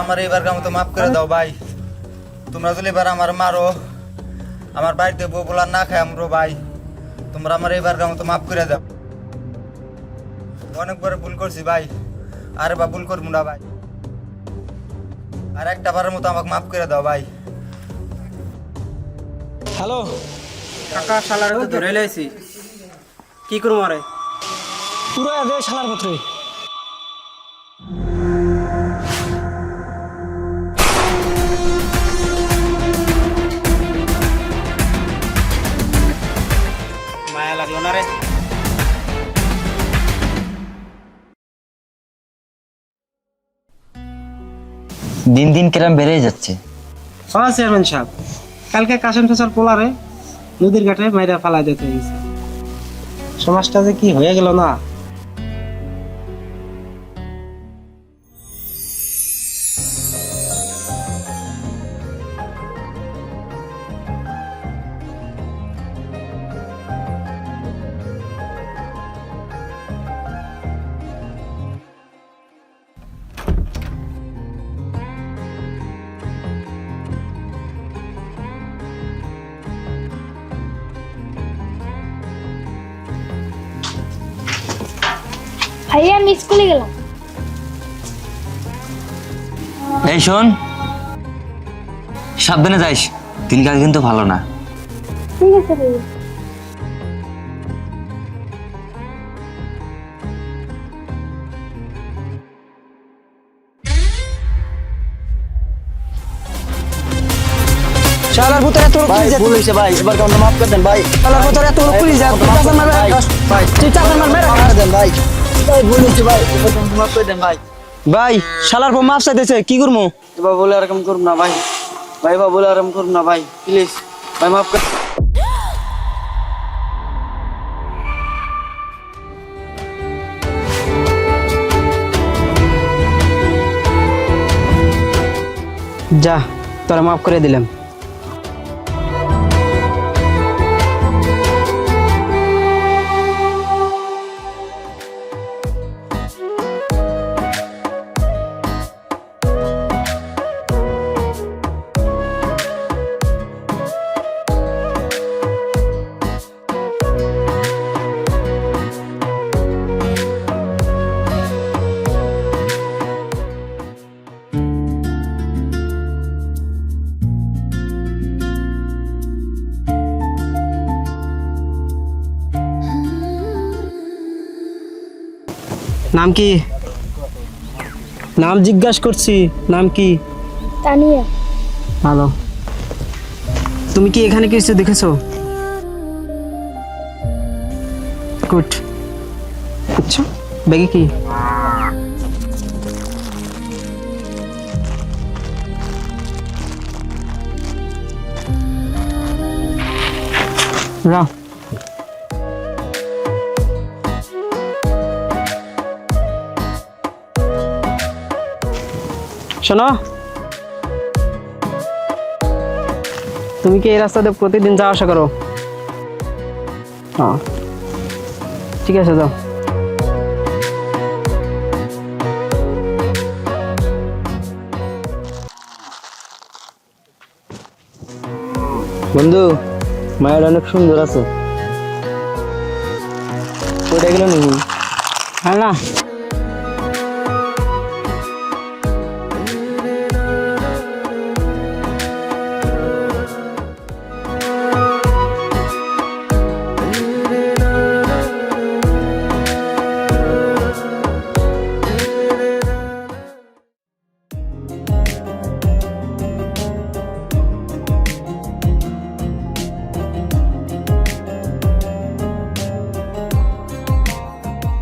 আমার এবার মতো মাফ করে দাও ভাই। তোমরা যদি এবার আমার মারো, আমার বাড়িতে বউ বলার না খাই আমরো ভাই, তোমরা আমার এবার মতো মাফ করে দাও। অনেক বড় ভুল করছি ভাই, আরে বা ভুল করবো না ভাই। আর একটা বারের মতো আমাকে মাফ করে দাও ভাই। হ্যালো কাকা শালার তো ধরে লাইছি, কি করবো আরে? পুরো দে শালার পত্রে। মায়া লাগলো না রে। দিন দিন কেরাম বেড়ে যাচ্ছে। হ্যাঁ চেয়ারম্যান সাহেব, কালকে কাশেম চাচার পোলারে নদীর ঘাটে মাইরা ফালাই দিতে হয়েছে। সমাজটা যে কি হয়ে গেল না। ভাইয়া আমি স্কুলে গেলাম। এই শোন, সাবধানে যাইস, দিনকাল কিন্তু ভালো না। ঠিক আছে ভাইয়া। শালার ভিতরে তোর ভাই ভুল হয়েছে ভাই, এবার কাউন্ট মাফ করে দেন ভাই। শালার ভিতরে তোর পুলিশ যা তুই চাচা মারবে ভাই তুই চাচা মারবে মাফ দেন ভাই, ভাই ভুল হয়েছে ভাই, এবার কাউন্ট মাফ করে দেন ভাই। ভাই শালার পর মাপ চাইতেছে কি করবো? এবার বলে এরকম করুন না ভাই, ভাই এবার বলে এরকম করুন না ভাই, প্লিজ ভাই মাফ করে। যা তোরা মাফ করে দিলাম। নাম কি? নাম জিজ্ঞাসা করছি, নাম কি? তানিয়া। ভালো। তুমি কি এখানে কিছু দেখেছো? গুড। আচ্ছা ব্যাগে কি? রাও। শোনো, তুমি কি এই রাস্তাতে প্রতিদিন যাওয়া আসা করো? হ্যাঁ ঠিক আছে, যাও। বন্ধু মায়ের অনেক সুন্দর আছে, ওইটা গেল নাকি? হ্যাঁ না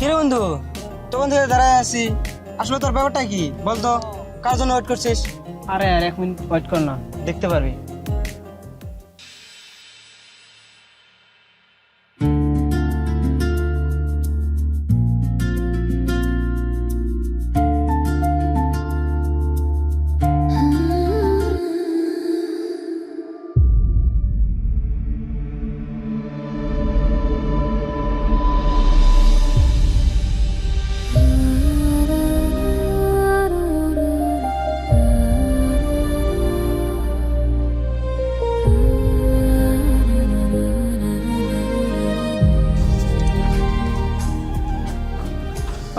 কিরে বন্ধু, তখন থেকে দাঁড়ায় আছি, আসলে তোর ব্যাপারটা কি বলতো? কার জন্য ওয়েট করছিস? আরে আর 1 মিনিট ওয়েট কর না, দেখতে পারবি।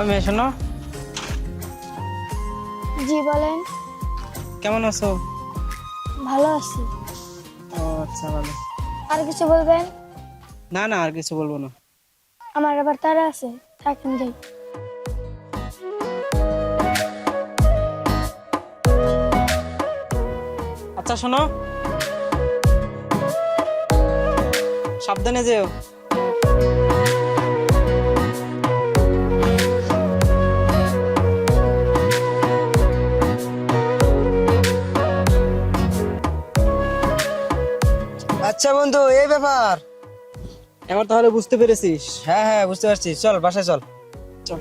ওই মেয়ে শোনো, জি বলেন। কেমন আছো? ভালো আছি। ও আচ্ছা, ভালো। আর কিছু বলবেন? না না, আর কিছু বলবো না। আমার আবার তারা আছে, থাকেন যাই। আচ্ছা শোনো, সাবধানে যেও। আচ্ছা বন্ধু, এই ব্যাপার। এবার তাহলে বুঝতে পেরেছিস? হ্যাঁ হ্যাঁ, বুঝতে পারছি। চল বাসায় চল। চল।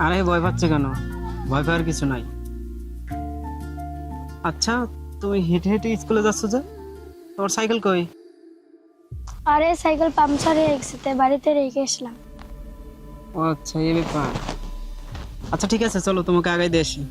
আরে ভয় পাচ্ছ কেন? ভয় পাওয়ার কিছু নাই। আচ্ছা, তুমি হেঁটে হেঁটে স্কুলে যাচ্ছ যে, তোমার সাইকেল কই? আরে সাইকেল পাংচার হয়ে গেছে, তাই বাড়িতে রেখে আসলাম। ও আচ্ছা, এই ব্যাপার। আচ্ছা ঠিক আছে, চলো তোমাকে আগাই দিয়ে আসি।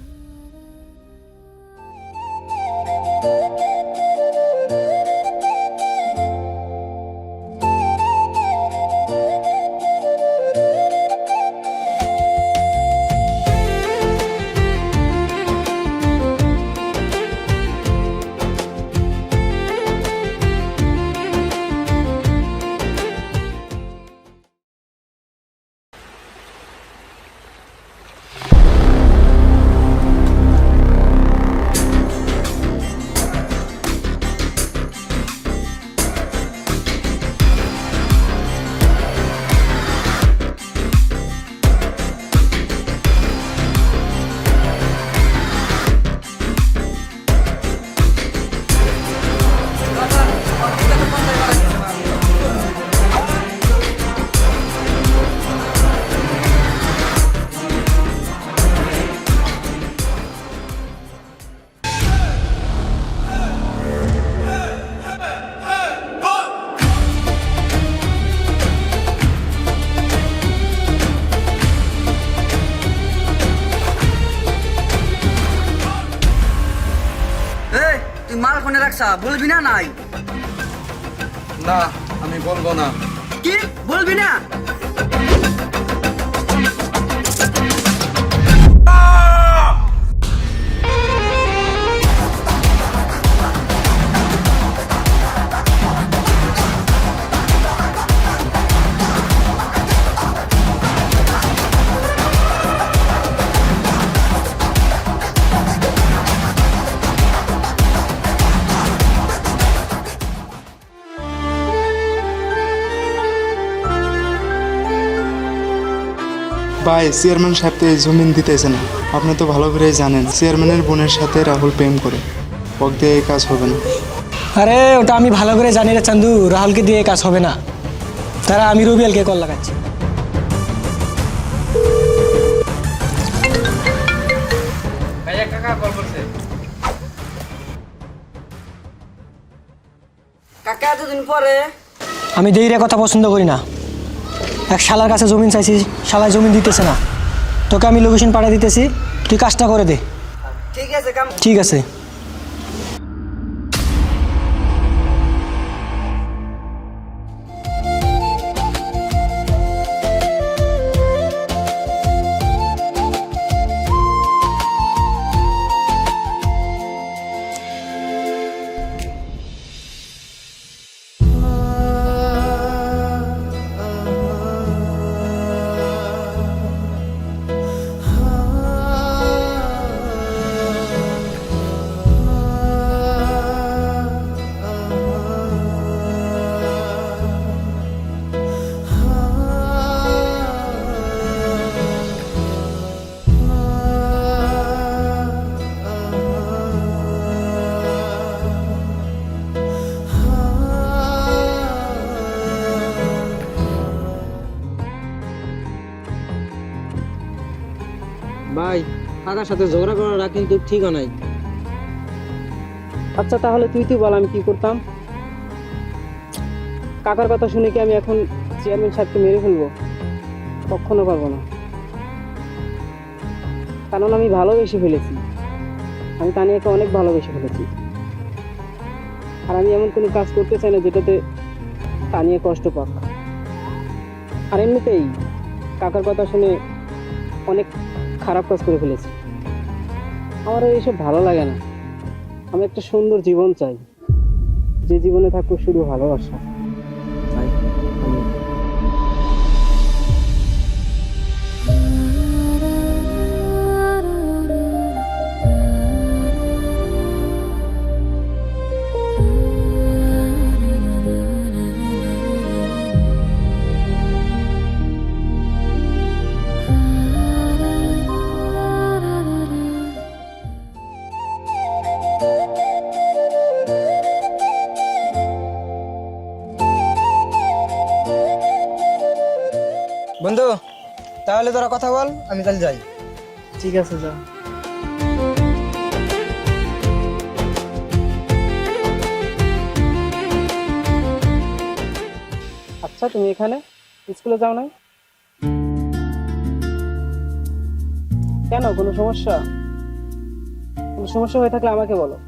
তুই মাল ফোনে রাখছা, বলবি না? নাই না, আমি বলবো না। কি বলবি না? ভাই, চেয়ারম্যান সাহেব তো এই জমিন দিতেছে না। আপনি তো ভালো করেই জানেন চেয়ারম্যানের বোনের সাথে রাহুল প্রেম করে। ওকে দিয়ে এই কাজ হবে না। আরে ওটা আমি ভালো করে জানি রে চান্দু, রাহুলকে দিয়ে কাজ হবে না। তারা আমি রবিয়ালকে কল লাগাচ্ছি। ভাইয়া কাকা কল করছে। কাকা এতদিন পরে? আমি দেইরে কথা পছন্দ করি না। এক শালার কাছে জমিন চাইছি, শালায় জমিন দিতেছে না। তোকে আমি লোকেশন পাঠিয়ে দিতেছি, তুই কাজটা করে দে। ঠিক আছে, কাম। ঠিক আছে। কাকার সাথে ঝগড়া করাটা কিন্তু ঠিক নাই। আচ্ছা তাহলে তুই বল আমি কি করতাম? কাকার কথা শুনে কি আমি এখন চেয়ারম্যান সাহেবকে মেরে ফেলবো? কখনো পারবো না, কারণ আমি ভালোবেসে ফেলেছি। আমি তানিয়াকে অনেক ভালোবেসে ফেলেছি, আর আমি এমন কোনো কাজ করতে চাই না যেটাতে তানিয়া কষ্ট পাক। আর এমনিতেই কাকার কথা শুনে অনেক খারাপ কাজ করে ফেলেছি। আমার আর এইসব ভালো লাগে না। আমি একটা সুন্দর জীবন চাই, যে জীবনে থাকবো শুধু ভালোবাসা। তাই আমি- বন্ধু, তাহলে তোরা কথা বল, আমি তাহলে যাই। ঠিক আছে, যা। আচ্ছা তুমি এখানে স্কুলে যাও নাই কেন? কোনো সমস্যা? কোনো সমস্যা হয়ে থাকলে আমাকে বলো।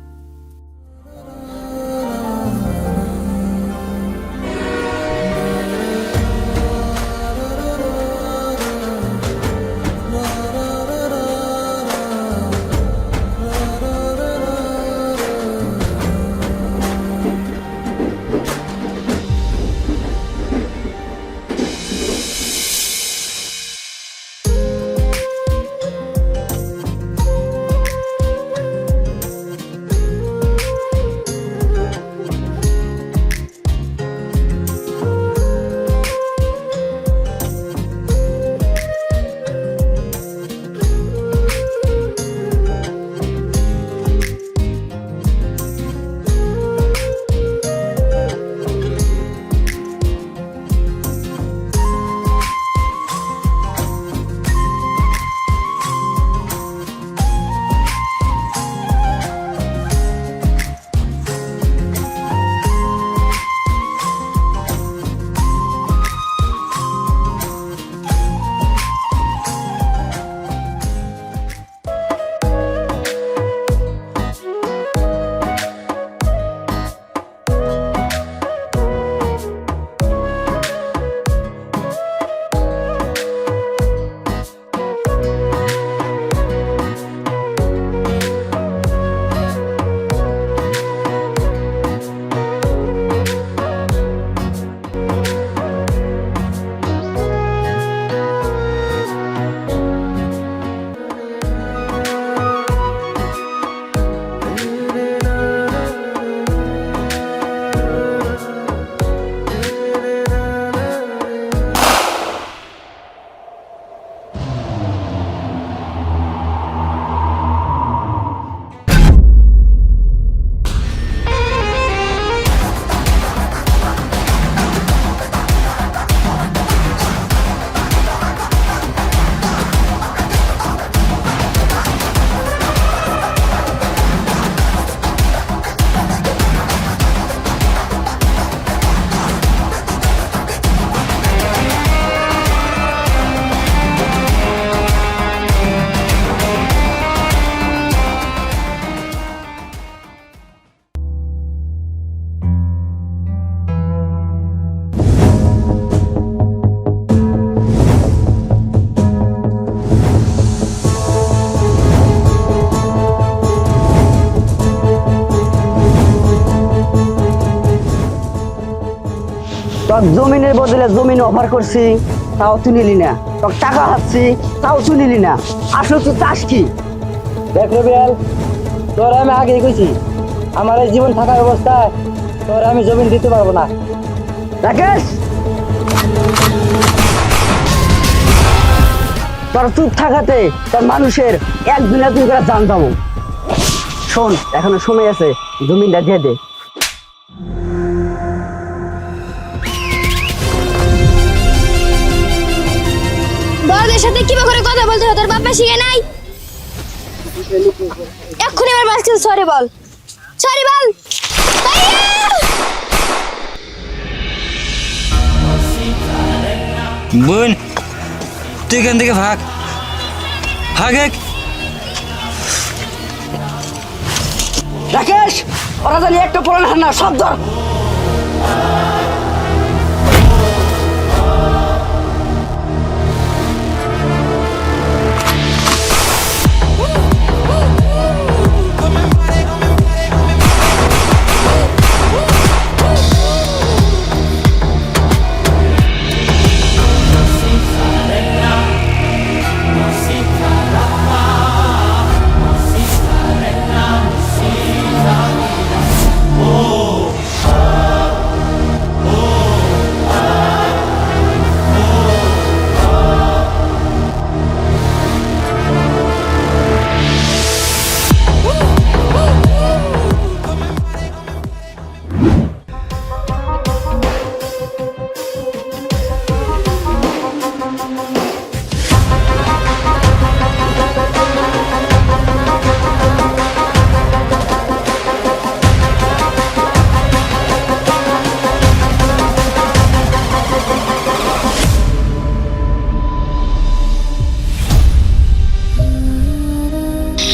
তোর জমিনের বদলে জমিন অফার করছি, তাও তুই নিলি না। তোর টাকা হাতছি, তাও তুই নিলি না। আসলে তুই চাস কি? দেখ রবিয়াল, তোর আমি আগেই কইছি, আমার এই জীবন থাকার অবস্থায় তোর আমি জমিন দিতে পারবো না। রাকেশ, তোর চুপ থাকাতে তোর মানুষের একদিন একদিন করে জানতাম। শোন, এখনো সময় আছে, জমিনটা দিয়ে দে। বড়দের সাথে কিভাবে করে কথা বলতে হয় তোর বাবা শিখে নাই? এক্ষুনি আমার মাঝকে সরি বল, সরি বল। বোন তুই এখান থেকে ভাগ ভাগ এক। রাকেশ, ওরা জানি একটা পুরান হান্না সব ধর।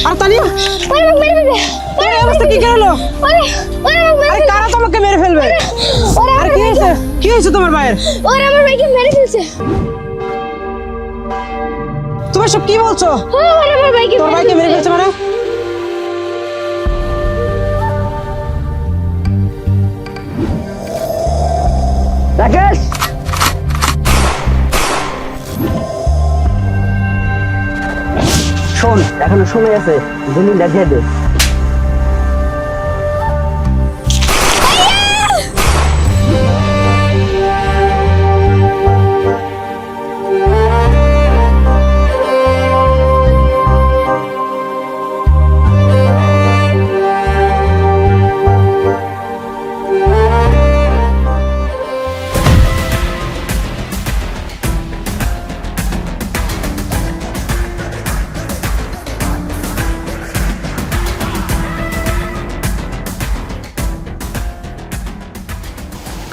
আর তানিয়া, ওরে আমাকে মেরে ফেলবে, এই অবস্থা কি হলো? ওরে ওরে আমাকে মেরে আরে কারা তোমাকে মেরে ফেলবে? ওরে আর কি হয়েছে? কি হয়েছে তোমার ভাইয়ের? ওরে আমার ভাইকে মেরে ফেলছে। তুমি সব কি বলছো? ওরে আমার ভাইকে তোর ভাইকে মেরে ফেলছে মানে? রাকেশ, শোন, এখনো সময় আছে, জমিনটা দিয়ে দে।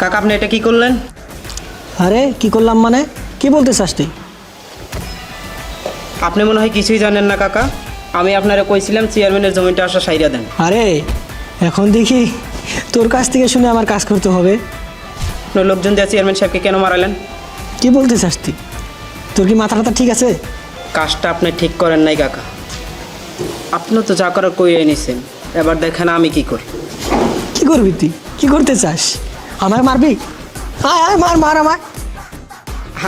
কাকা আপনি এটা কি করলেন? আরে কি করলাম মানে? কি বলতে চাস তুই? আপনি মনে হয় কিছুই জানেন না কাকা। আমি আপনারা কইছিলাম চেয়ারম্যানের জমিটা আসা সাইরা দেন। আরে এখন দেখি তোর কাছ থেকে শুনে আমার কাজ করতে হবে। আপনার লোকজন দিয়ে চেয়ারম্যান সাহেবকে কেন মারালেন? কি বলতে চাস তুই? তোর কি মাথাটা ঠিক আছে? কাজটা আপনি ঠিক করেন নাই কাকা। আপনি তো যা করার কইরে নিছেন, এবার দেখেন আমি কি করি। কি করবি তুই? কি করতে চাস? আমায় মারবি? আয় আয়, মার মার আমায়।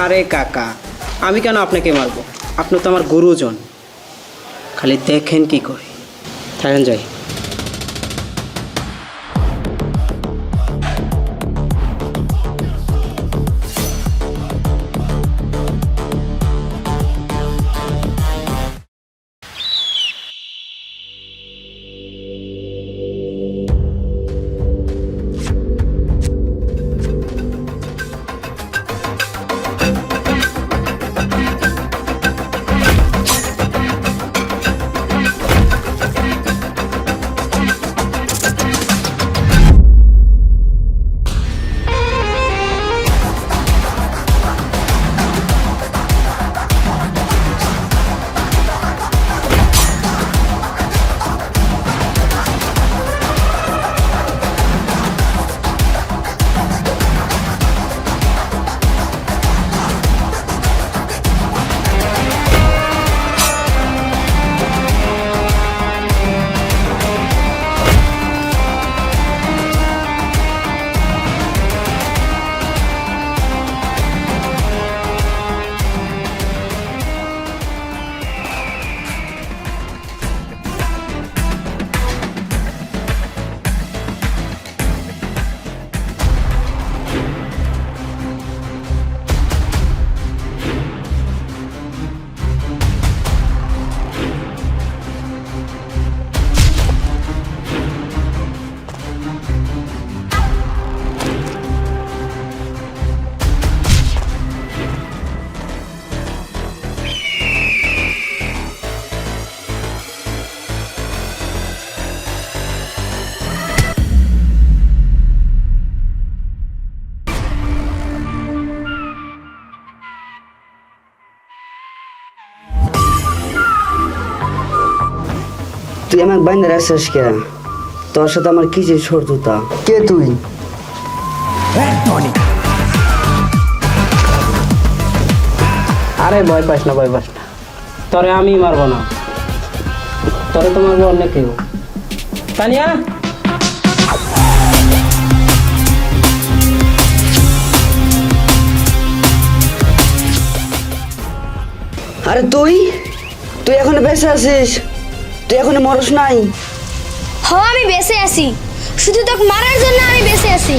আরে কাকা, আমি কেন আপনাকে মারবো? আপনি তো আমার গুরুজন। খালি দেখেন কি করি। থাকেন যাই। তুই আমাকে বাইন্দা রাখছিস কে? তোর সাথে আমার কিসের শত্রুতা? কে তুই? আরে ভয় পাস না, ভয় পাস না, তোরে আমি মারবো না, তোরে তো মারবো অন্য কেউ। তানিয়া, আরে তুই তুই এখনো বেঁচে আছিস? তুই এখনো মরস নাই? আমি বেঁচে আছি, শুধু তোকে মারার জন্য আমি বেঁচে আছি।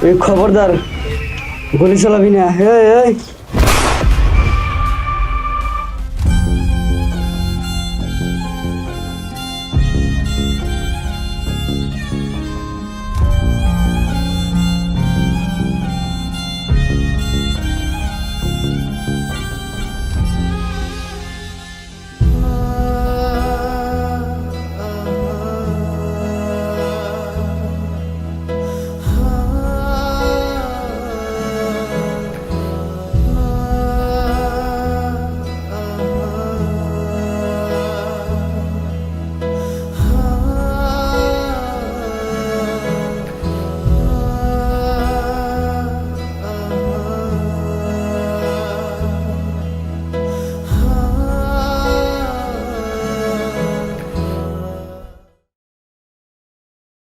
এই খবরদার গুলি চালাবি না। এই